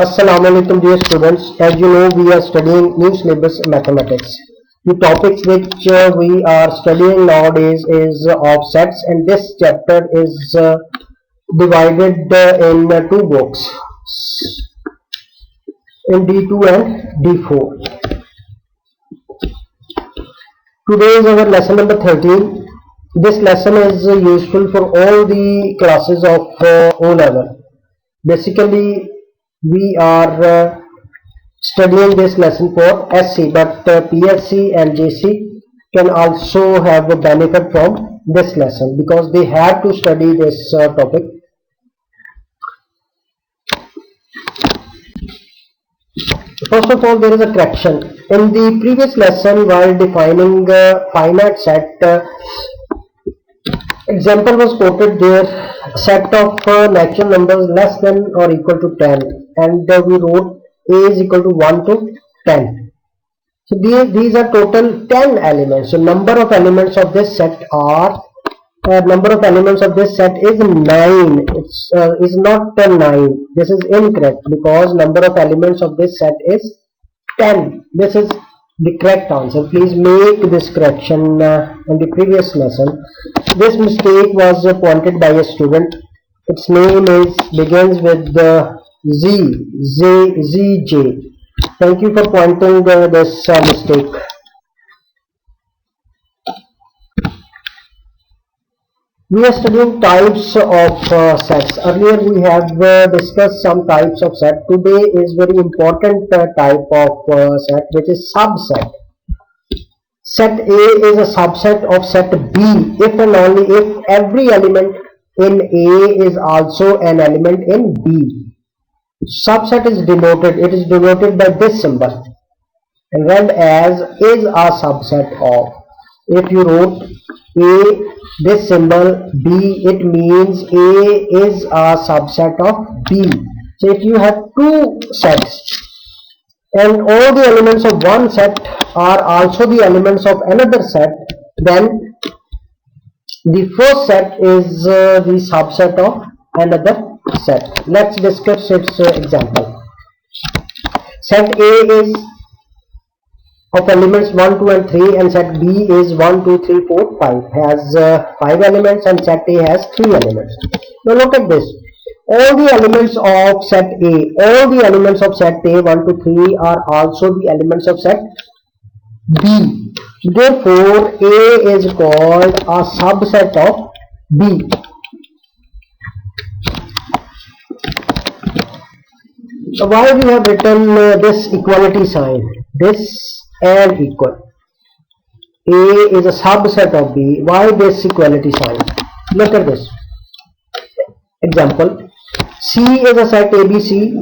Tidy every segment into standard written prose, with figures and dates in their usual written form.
Assalamu alaikum dear students. As you know, we are studying new syllabus mathematics. The topics which we are studying nowadays is offsets, and this chapter is divided in two books, in D2 and D4. Today is our lesson number 13. This lesson is useful for all the classes of O level. Basically, we are studying this lesson for SC, but PSC and JC can also have a benefit from this lesson because they have to study this topic. First of all, there is a correction. In the previous lesson, while defining finite set, example was quoted there, set of natural numbers less than or equal to 10, and we wrote a is equal to 1 to 10. So these are total 10 elements. So number of elements of this set are number of elements of this set is 9. It's is not 9. This is incorrect because number of elements of this set is 10. This is the correct answer. Please make this correction in the previous lesson. This mistake was pointed by a student. Its name is begins with ZJ. Thank you for pointing this mistake. We are studying types of sets. Earlier we have discussed some types of set. Today is very important type of set, which is subset. Set A is a subset of set B if and only if every element in A is also an element in B. Subset is denoted, it is denoted by this symbol and read as is a subset of. If you wrote A, this symbol, B, it means A is a subset of B. So if you have two sets and all the elements of one set are also the elements of another set, then the first set is the subset of another set. Let's discuss its example. Set A is of elements 1, 2 and 3, and set B is 1, 2, 3, 4, 5. Has 5 elements and set A has 3 elements. Now look at this. All the elements of set A, 1 to 3 are also the elements of set B. Therefore, A is called a subset of B. So why we have written this equality sign? This and equal. A is a subset of B. Why this equality sign? Look at this. Example. C is a set ABC,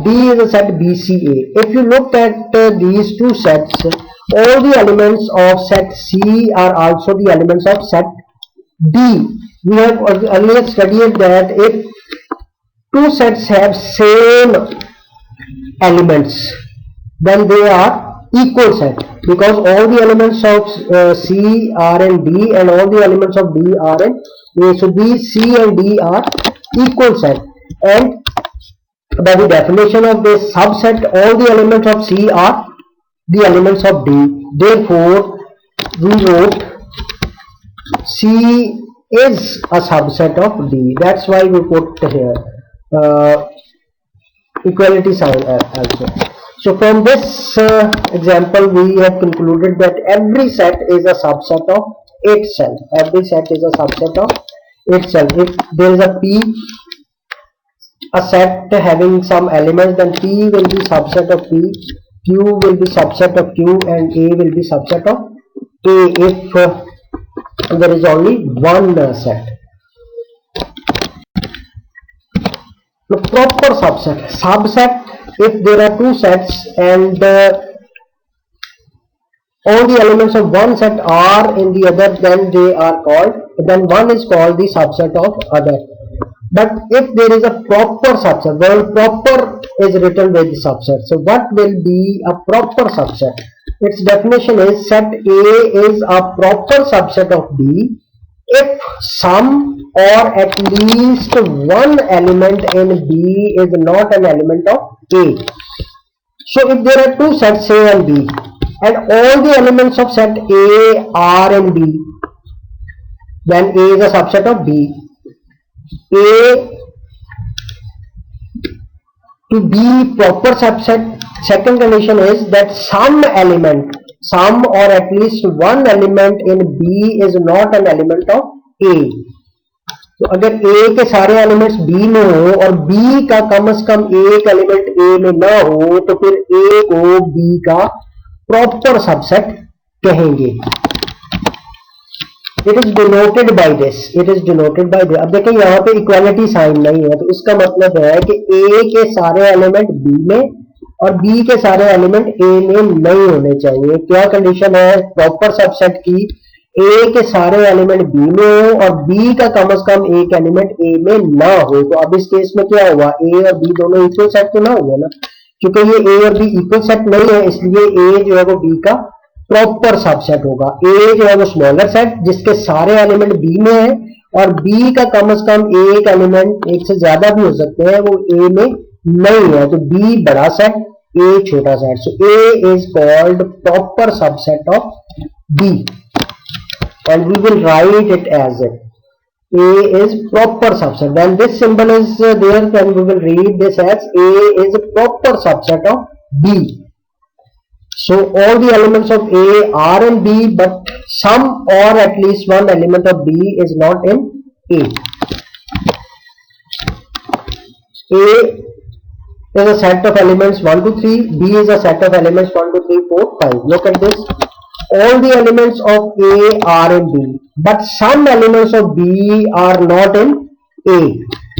D is a set BCA. If you look at these two sets, all the elements of set C are also the elements of set D. We have earlier studied that if two sets have same elements, then they are equal set because all the elements of C are in D and all the elements of D are in A. So these C and D are equal set, and by the definition of this subset, all the elements of C are the elements of D. Therefore, we wrote C is a subset of D. That's why we put here equality sign also. So from this example, we have concluded that every set is a subset of itself. Every set is a subset of itself. If there is a P, a set having some elements, then P will be subset of P, Q will be subset of Q, and A will be subset of A if there is only one set. The proper subset, if there are two sets and all the elements of one set are in the other, then one is called the subset of other. But if there is a proper subset, well, proper is written with the subset. So what will be a proper subset? Its definition is set A is a proper subset of B if sum or at least one element in B is not an element of A. So if there are two sets A and B and all the elements of set A are in B, then A is a subset of B. A to be proper subset, second condition is that some or at least one element in B is not an element of A. तो अगर A के सारे elements B में हो और B का कम से कम एक एलिमेंट A में ना हो तो फिर A को B का प्रॉपर सबसेट कहेंगे. It is denoted by this, it is denoted by this. अब देखें यहाँ पे इक्वालिटी साइन नहीं है, तो इसका मतलब है कि A के सारे एलिमेंट B में और B के सारे एलिमेंट A में नहीं होने चाहिए. क्या कंडीशन है प्रॉपर सबसेट की? A के सारे एलिमेंट B में हो और B का कम से कम एक एलिमेंट A में ना हो. तो अब इस केस में क्या हुआ, A और B दोनों इक्वल सेट तो ना हुए ना, क्योंकि ये A और B इक्वल सेट नहीं है, इसलिए A जो है वो B का प्रॉपर सबसेट होगा. A जो है वो स्मॉलर सेट जिसके सारे एलिमेंट B में है और B का कम से कम एक एलिमेंट, एक से ज्यादा भी हो सकते हैं, वो A में नहीं है. तो B बड़ा सेट, A छोटा set. So A is called proper subset of B and we will write it as it. A is proper subset. When this symbol is there, then we will read this as A is a proper subset of B. So all the elements of A are in B, but some or at least one element of B is not in A. A is a set of elements 1 to 3. B is a set of elements 1 to 3, 4, 5. Look at this. All the elements of A are in B, but some elements of B are not in A.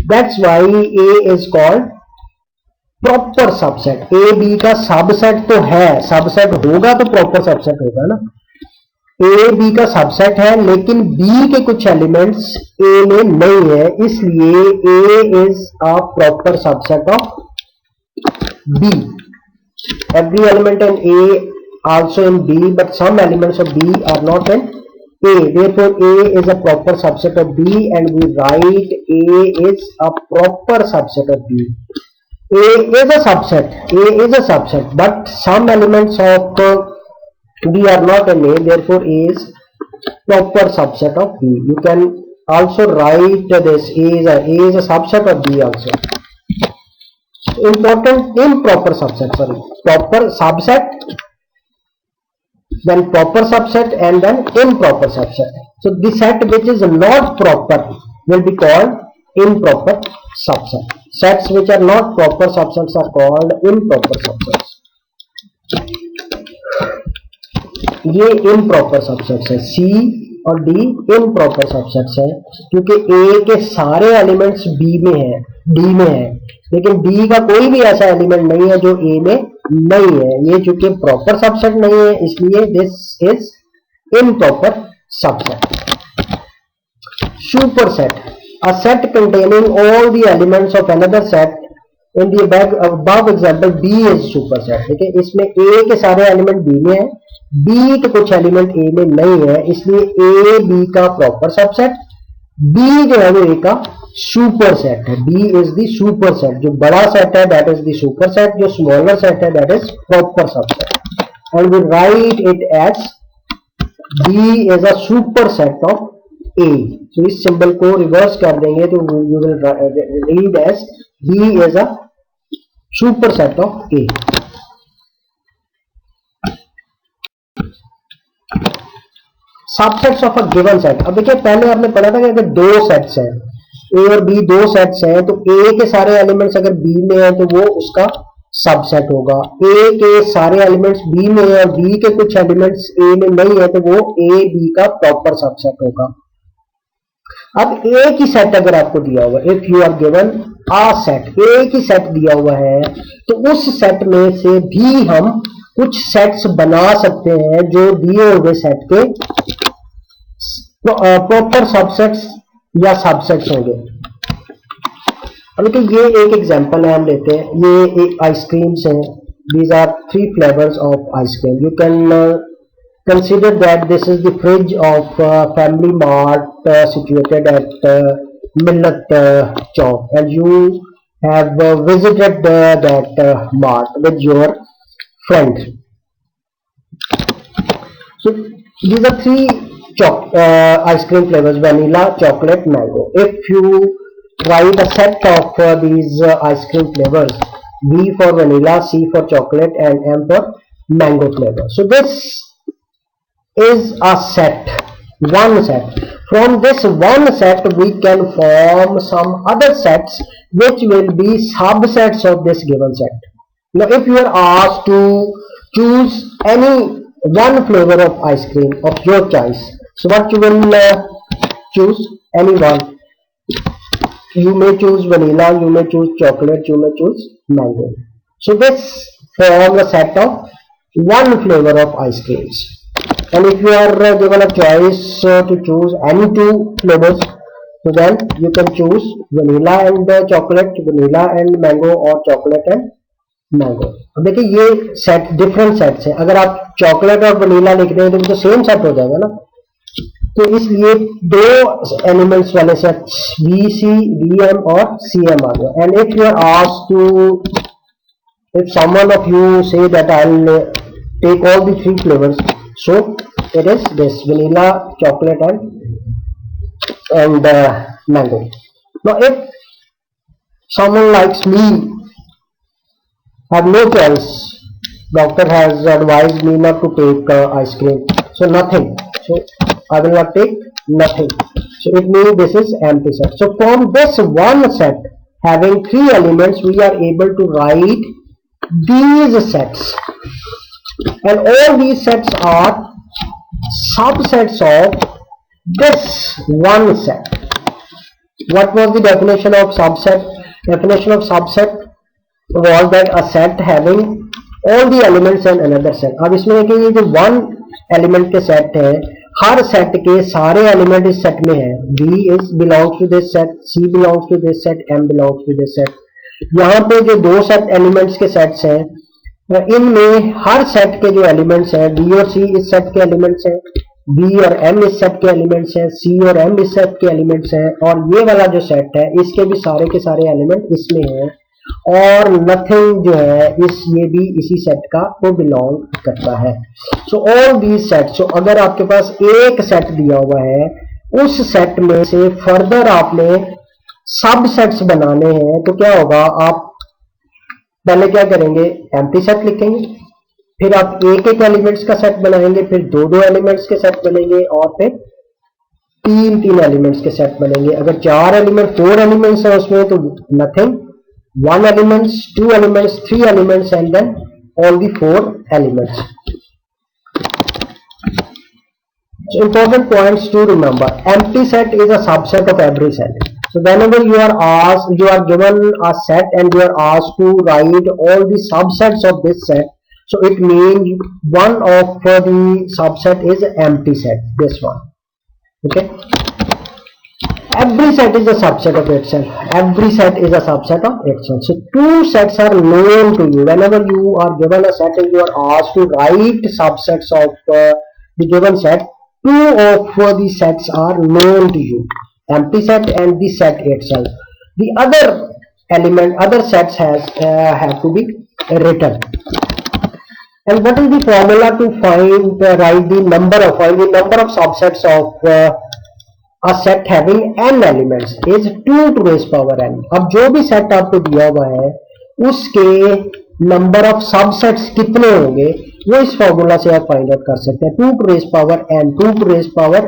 That's why A is called proper subset. A B का subset तो है, subset होगा तो proper subset होगा ना. A B का subset है लेकिन B के कुछ एलिमेंट्स A में नहीं है, इसलिए A is a proper subset of B. Every element in A also in B, but some elements of B are not in A. Therefore, A is a proper subset of B, and we write A is a proper subset of B. A is a subset. A is a subset, but some elements of B are not in A. Therefore, A is proper subset of B. You can also write this A is a subset of B also. Important improper subset. Sorry, proper subset, then proper subset, and then improper subset. So the set which is not proper will be called improper subset. Sets which are not proper subsets are called improper subsets. ये improper subsets है, C और D improper subsets है, क्योंकि A के सारे elements B में है, D में है, लेकिन D का कोई भी ऐसा एलिमेंट नहीं है जो A में नहीं है. ये चूंकि प्रॉपर सबसेट नहीं है, इसलिए this is improper subset. Superset, a set containing all the elements of another set. In the above example B is superset. ठीक है, इसमें A के सारे एलिमेंट B में है, B के कुछ एलिमेंट A में नहीं है, इसलिए A B का प्रॉपर सबसेट, B जो है वो A का सुपर सेट है. B is the superset. जो बड़ा सेट है that is the superset, जो स्मॉलर सेट है that is proper subset. And we write it as B is a superset of A. तो इस symbol को reverse कर देंगे तो you will read as B is a superset of A. Subsets of a given set. अब देखिए पहले आपने पढ़ा था कि अगर दो सेट्स हैं A और B, दो सेट्स हैं, तो A के सारे एलिमेंट्स अगर B में है तो वो उसका सबसेट होगा. A के सारे एलिमेंट्स B में है और B के कुछ एलिमेंट्स A में नहीं है तो वो A B का प्रॉपर सबसेट होगा. अब एक ही सेट अगर आपको दिया हुआ, if you are given a set, एक ही सेट दिया हुआ है, तो उस सेट में से भी हम कुछ सेट्स बना सकते हैं जो दिए हुए सेट के प्रॉपर सबसेट्स या सबसेट्स होंगे. अब देखिए ये एक एग्जांपल है, हम लेते हैं. ये एक आइसक्रीम्स हैं. These are 3 flavours of ice cream. You can consider that this is the fridge of Family Mart situated at Millet Chowk, and you have visited that mart with your friend. So these are three ice cream flavors: vanilla, chocolate, mango. If you write a set of these ice cream flavors, V for vanilla, C for chocolate, and M for mango flavor. So this is a set, one set. From this one set we can form some other sets which will be subsets of this given set. Now if you are asked to choose any one flavor of ice cream of your choice, so what you will choose? Any one. You may choose vanilla, you may choose chocolate, you may choose mango. So this forms a set of one flavor of ice creams. And if you are given a choice to choose any two flavors, so then you can choose vanilla and chocolate, vanilla and mango, or chocolate and mango. अब देखिए ये set different sets है. अगर आप chocolate और vanilla लिख रहे हैं तो सेम सेट हो जाएगा ना. तो इसलिए दो एलिमेंट्स वाले sets B C B M और सी एम आ गए. And if you are asked to, if someone of you say that I'll take all the three flavors, so it is this vanilla, chocolate and mango. Now if someone likes me have no choice, doctor has advised me not to take ice cream, so nothing, so I will not take nothing, so it means this is empty set. So from this one set having three elements we are able to write these sets, and all these sets are subsets of this one set. What was the definition of subset? Definition of subset was that a set having all the elements and another set. अब इसमें देखिए ये जो one element के set है, हर set के सारे element इस सेट में है. B is belongs to this set, C belongs to this set, M belongs to this set. यहाँ पे जो दो सेट एलिमेंट्स के सेट्स हैं, इनमें हर सेट के जो एलिमेंट्स हैं, B और C इस सेट के एलिमेंट्स हैं, B और M इस सेट के एलिमेंट्स हैं, C और M इस सेट के एलिमेंट्स हैं, और ये वाला जो सेट है इसके भी सारे के सारे एलिमेंट इसमें हैं, और नथिंग जो है ये भी इसी सेट का वो बिलोंग करता है. So all these set. So अगर आपके पास एक सेट दिया हुआ है, उस सेट में से फर्दर आपने सब सेट्स बनाने हैं, तो क्या होगा, आप पहले क्या करेंगे, एम्प्टी सेट लिखेंगे, फिर आप एक एक एलिमेंट्स का सेट बनाएंगे, फिर दो दो एलिमेंट्स के सेट बनेंगे, और फिर तीन तीन एलिमेंट्स के सेट बनेंगे. अगर चार एलिमेंट 4 एलिमेंट्स है उसमें तो nothing, 1 elements, 2 elements, 3 elements, and then all the 4 elements. So important points to remember: empty set is a subset of every set. So whenever you are asked, you are given a set and you are asked to write all the subsets of this set, so it means one of the subset is empty set, this one. Okay, every set is a subset of itself. Every set is a subset of itself. So two sets are known to you. Whenever you are given a set and you are asked to write subsets of the given set, two of the sets are known to you: empty set and the set itself. The other sets have to be written. And what is the formula to find the number of subsets of a set having n elements is 2 to raise power n. अब जो भी set आपको दिया हुआ है उसके number of subsets कितने होंगे वो इस फॉर्मूला से आप फाइंड आउट कर सकते हैं. 2 to raise power n, 2 to raise power n.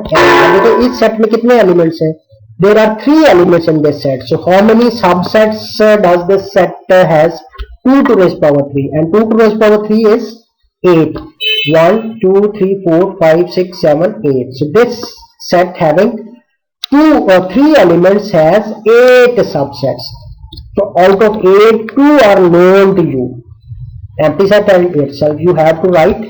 तो इस सेट में कितने एलिमेंट्स हैं? There are 3 elements in this set. So how many subsets does this set has? 2 to raise power 3, and 2 to raise power 3 is 8. 1, 2, 3, 4, 5, 6, 7, 8. So this set having 2 or 3 elements has 8 subsets. So out of 8, 2 are known to you. Empty set itself, you have to write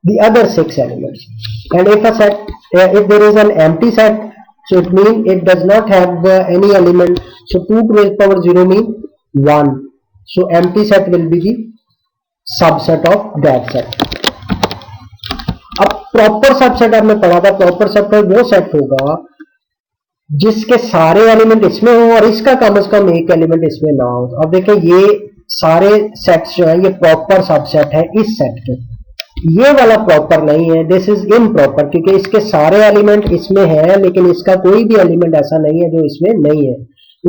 the other 6 elements. And if a set, if there is an empty set, so it means it does not have any element. So 2 to raise power 0 means 1. So empty set will be the subset of that set. अब proper subset आपने पढ़ा था, proper subset वो set होगा जिसके सारे element इसमें हो और इसका कम से कम एक एलिमेंट इसमें ना हो। अब देखें ये सारे सेट्स जो है ये प्रॉपर सबसेट है इस सेट के, ये वाला प्रॉपर नहीं है, दिस इज इम्प्रॉपर, क्योंकि इसके सारे एलिमेंट इसमें है लेकिन इसका कोई भी एलिमेंट ऐसा नहीं है जो इसमें नहीं है।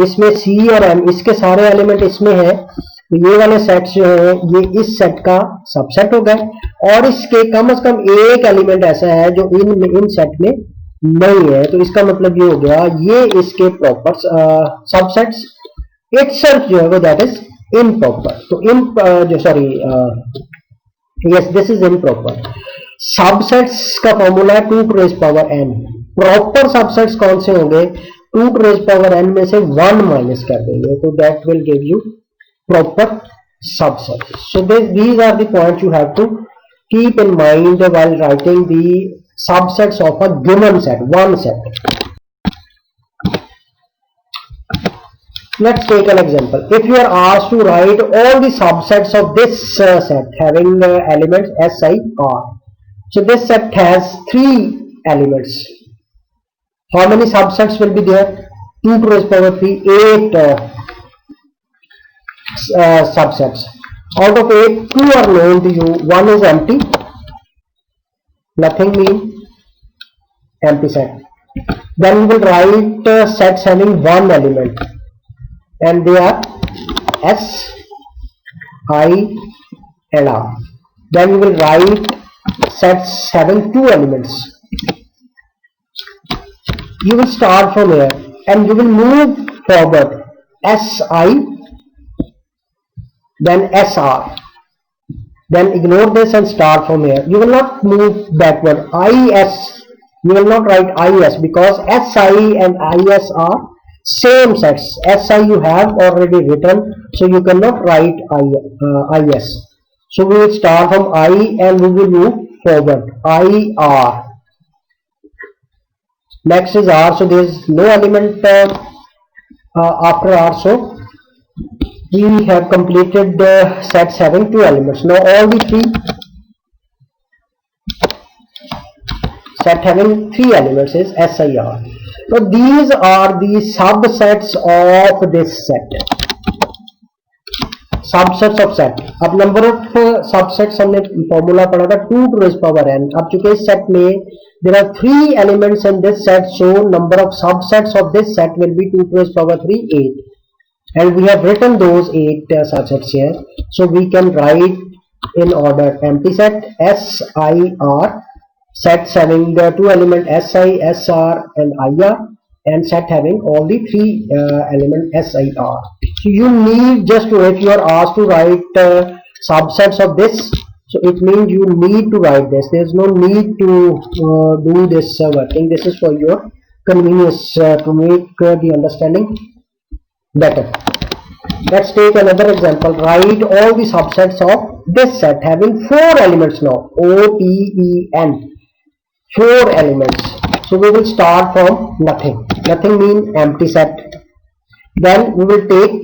इसमें सी और एम, इसके सारे एलिमेंट इसमें है, तो ये वाले सेट्स जो है ये इस सेट का सबसेट हो गए, और इसके कम से कम एक एलिमेंट ऐसा है जो इन सेट में नहीं है, तो इसका मतलब ये हो गया ये इसके प्रॉपर सबसेट्स, इटसेल्फ जो है वो दैट इज इम्प्रॉपर। तो जो sorry yes this is improper. Subsets का फॉर्मूला है 2 to raise power n। Proper subsets कौन से होंगे, 2 टू रेज पावर n में से 1 माइनस कर देंगे, तो that will give you proper subset. So these are the points you have to keep in mind while writing the subsets of a given set, one set. Let's take an example. If you are asked to write all the subsets of this set having elements S, I, R. So this set has 3 elements. How many subsets will be there? 2 to raise power 3, 8 subsets. Out of 8, 2 are known to you. 1 is empty. Nothing mean empty set. Then we will write sets having 1 element. And they are S, I and R. Then we will write sets having 2 elements. You will start from here and you will move forward Si, then Sr. Then ignore this and start from here. You will not move backward. Is, you will not write Is because Si and Is are same sets. Si you have already written, so you cannot write Is. So we will start from I and we will move forward. Ir. Next is R, so there is no element after R. So we have completed the sets having 2 elements. Now all the 3 set having 3 elements is SIR. So these are the subsets of this set. Subsets of set. अब number of subsets हमने formula पढ़ा था 2 to raise power n. अब चूंकि इस set में there are 3 elements in this set, so number of subsets of this set will be 2 to raise power 3, 8. And we have written those 8 subsets here. So we can write in order empty set S, I, R. Sets having the 2 elements Si, Sr and Ir, and set having all the 3 elements Sir. So you need just to, if you are asked to write subsets of this, so it means you need to write this. There is no need to do this working. This is for your convenience to make the understanding better. Let's take another example. Write all the subsets of this set having 4 elements now. O, P, E, N. 4 elements. So we will start from nothing. Nothing means empty set. Then we will take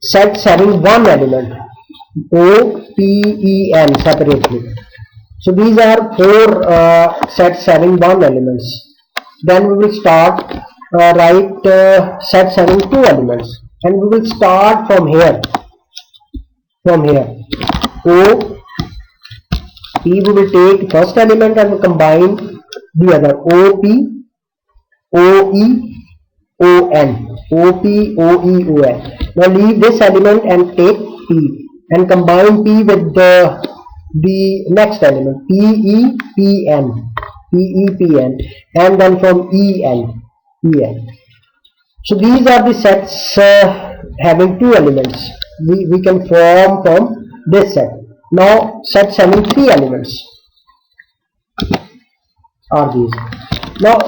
sets having 1 element. O, P, E, N separately. So these are 4 sets having 1 elements. Then we will start write sets having 2 elements. And we will start from here. From here. O, P, we will take first element and combine the other. O, P, O, E, O, N. O, P, O, E, O, N. Now leave this element and take P and combine P with the next element. P, E, P, N. P, E, P, N. And then from E, N. E, N. So these are the sets having 2 elements. We can form from this set. Now sets having 3 elements are these. Now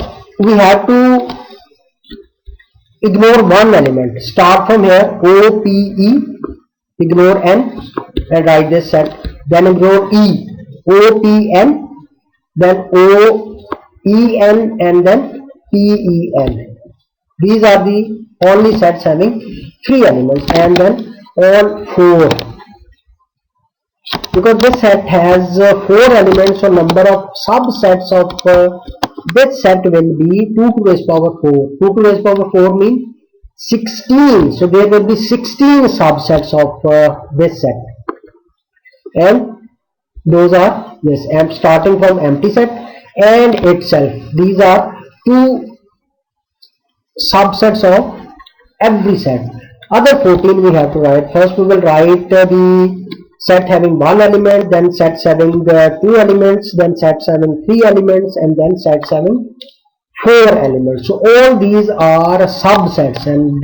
we have to ignore 1 element. Start from here. O, P, E. Ignore N and write this set. Then ignore E. O, P, N. Then O, E, N and then P, E, N. These are the only sets having 3 elements, and then all 4. Because this set has 4 elements, so number of subsets of this set will be 2 to the raised power 4. 2 to the raised power 4 means 16. So there will be 16 subsets of this set, and those are, yes, I'm starting from empty set and itself. These are two subsets of every set. Other 14 we have to write. First we will write the set having one element, then sets having two elements, then sets having three elements, and then sets having four elements. So all these are subsets, and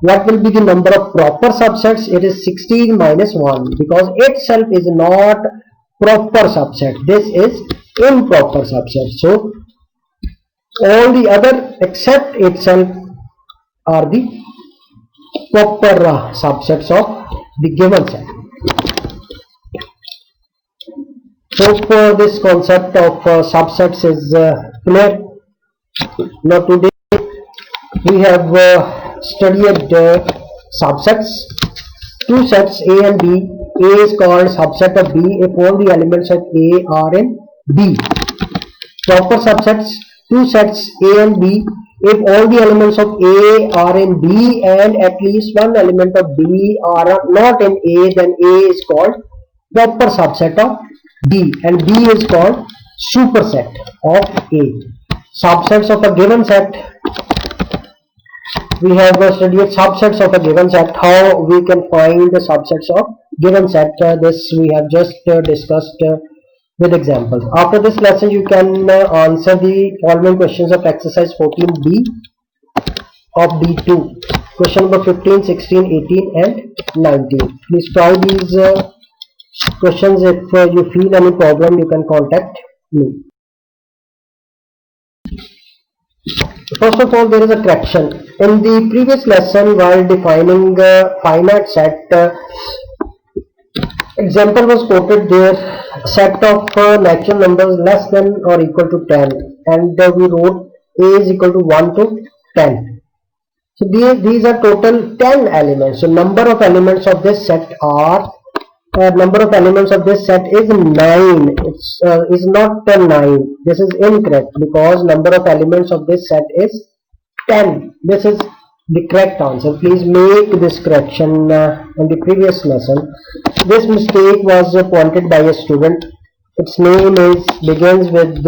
what will be the number of proper subsets? It is 16 minus 1, because itself is not proper subset. This is improper subset. So all the other except itself are the proper subsets of the given set. Hope this concept of subsets is clear. Now today we have studied subsets. Two sets A and B. A is called subset of B if all the elements of A are in B. Proper subsets, two sets A and B if all the elements of A are in B and at least one element of B are not in A, then A is called proper subset of B, and B is called superset of A. Subsets of a given set. We have studied subsets of a given set, how we can find the subsets of given set. This we have just discussed with examples. After this lesson you can answer the following questions of exercise 14b of D2. Question number 15, 16, 18 and 19. Please try these questions. If you feel any problem, you can contact me. First of all, there is a correction. In the previous lesson, while defining finite set, example was quoted there, set of natural numbers less than or equal to 10, and we wrote A is equal to 1 to 10. So these are total 10 elements. So number of elements of this set are number of elements of this set is 9. It's is not 9. This is incorrect, because number of elements of this set is 10. This is the correct answer. Please make this correction in the previous lesson. This mistake was pointed by a student. Its name is begins with